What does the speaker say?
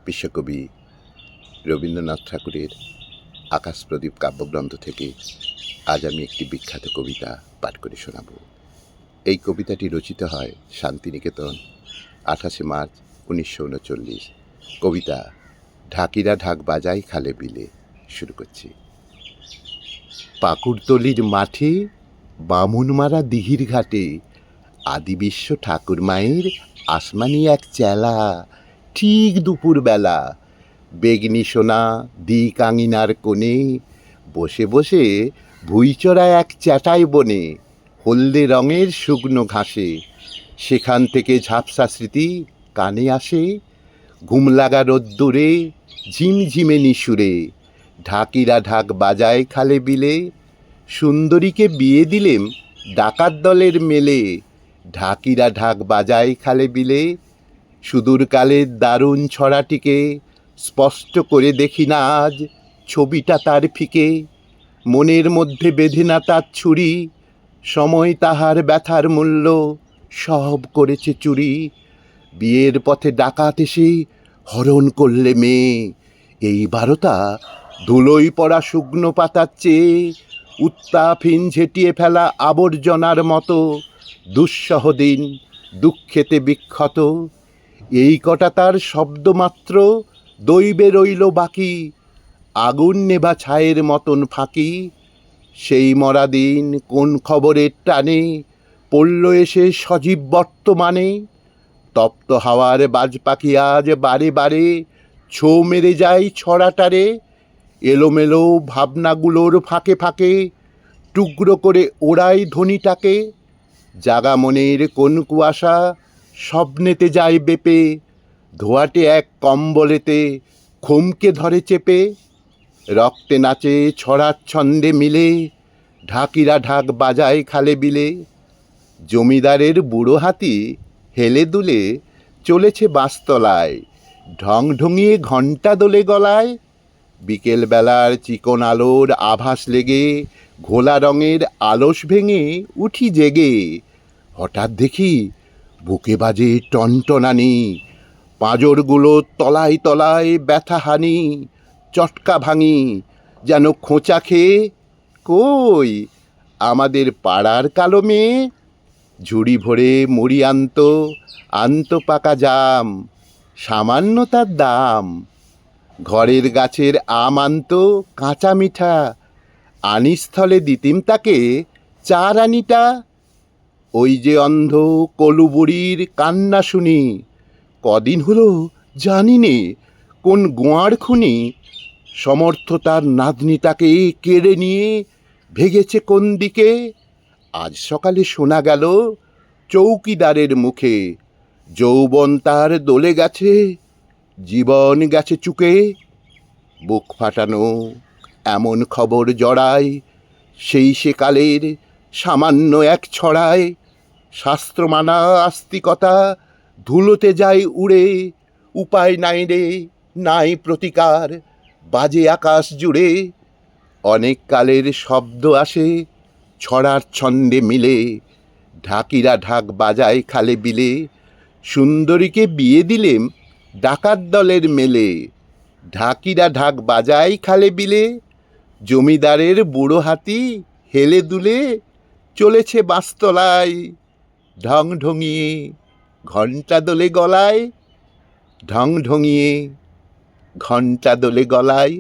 বিশ্বকবি রবীন্দ্রনাথ ঠাকুরের আকাশপ্রদীপ কাব্যগ্রন্থ থেকে আজ আমি একটি বিখ্যাত কবিতা পাঠ করে শোনাব। এই কবিতাটি রচিত হয় শান্তিনিকেতন 28 মার্চ 1939। কবিতা ঢাকিরা ঢাক বাজাই খালে বিলে। শুরু করছি। পাকুড়তলির মাঠে বামুনমারা দিঘির ঘাটে আদিবিশ্ব ঠাকুর মায়ের আসমানি এক চেলা। ঠিক দুপুরবেলা বেগনি সোনা দিক আঙিনার কোণে বসে বসে ভুইচড়া এক চ্যাটাই বনে হলদে রঙের শুকনো ঘাসে। সেখান থেকে ঝাপসা স্মৃতি কানে আসে, ঘুম লাগা রোদ্দুরে ঝিমঝিমে নিশুরে ঢাকিরা ঢাক বাজায় খালে বিলে। সুন্দরীকে বিয়ে দিলেম ডাকাত দলের মেলে, ঢাকিরা ঢাক বাজায় খালে বিলে। সুদূরকালের দারুণ ছড়াটিকে স্পষ্ট করে দেখি না আজ, ছবিটা তার ফিকে। মনের মধ্যে বেঁধে না তার ছুরি, সময় তাহার ব্যথার মূল্য সব করেছে চুরি। বিয়ের পথে ডাকাত এসে হরণ করলে মেয়ে, এইবারও তা ধুলোই পড়া শুকনো পাতার চেয়ে উত্তাপহীন ঝেঁটিয়ে ফেলা আবর্জনার মতো দুঃসহ দিন দুঃখেতে বিক্ষত। এই কটা তার শব্দমাত্র দৈবে রইল বাকি, আগুন নেভা ছায়ের মতন ফাঁকি। সেই মরা দিন কোন খবরের টানে পড়ল এসে সজীব বর্তমানে। তপ্ত হাওয়ার বাজ পাখি আজ বারে বারে ছো মেরে যায় ছড়াটারে। এলোমেলো ভাবনাগুলোর ফাঁকে ফাঁকে টুকরো করে ওড়াই ধ্বনিটাকে। জাগা মনের কোন কুয়াশা স্বপ্নেতে যায় বেপে, ধোয়াটে এক কম্বলেতে খুমকে ধরে চেপে। রক্তে নাচে ছড়ার ছন্দে মিলে, ঢাকিরা ঢাক বাজায় খালে বিলে। জমিদারের বুড়ো হাতি হেলে দুলে চলেছে বাঁশতলায়, ঢং ঢঙিয়ে ঘণ্টা দোলে গলায়। বিকেলবেলার চিকন আলোর আভাস লেগে ঘোলা রঙের আলস ভেঙে উঠি জেগে। হঠাৎ দেখি বুকে বাজে টনটনানি, পাঁজরগুলো তলায় তলায় ব্যথাহানি। চটকা ভাঙি যেন খোঁচা খেয়ে, কই আমাদের পাড়ার কালো মেয়ে। ঝুড়ি ভরে মুড়ি আনতো পাকা জাম, সামান্য তার দাম। ঘরের গাছের আম আনতো কাঁচা মিঠা, আনিস্থলে দিতিম তাকে চার আনিটা। ওই যে অন্ধ কলু বুড়ির কান্না শুনি, কদিন হলো জানি নে কোন গোয়ার খুনি সমর্থ তার নাতনিটাকে কেড়ে নিয়ে ভেগেছে কোন দিকে। আজ সকালে শোনা গেল চৌকিদারের মুখে, যৌবন তার দোলে গেছে, জীবন গেছে চুকে। বুক ফাটানো এমন খবর জড়ায় সেই সেকালের সামান্য এক ছড়ায়। শাস্ত্রমানা আস্তিকতা ধুলোতে যায় উড়ে, উপায় নাই রে নাই প্রতিকার বাজে আকাশ জুড়ে। অনেক কালের শব্দ আসে ছড়ার ছন্দে মিলে, ঢাকিরা ঢাক বাজায় খালে বিলে। সুন্দরীকে বিয়ে দিলেম ডাকাত দলের মেলে, ঢাকিরা ঢাক বাজায় খালে বিলে। জমিদারের বুড়ো হাতি হেলে দুলে চলেছে বাঁশতলায়, ঢং ঢঙিয়ে ঘণ্টা দোলে গলায়, ঢং ঢঙিয়ে ঘণ্টা দোলে গলায়।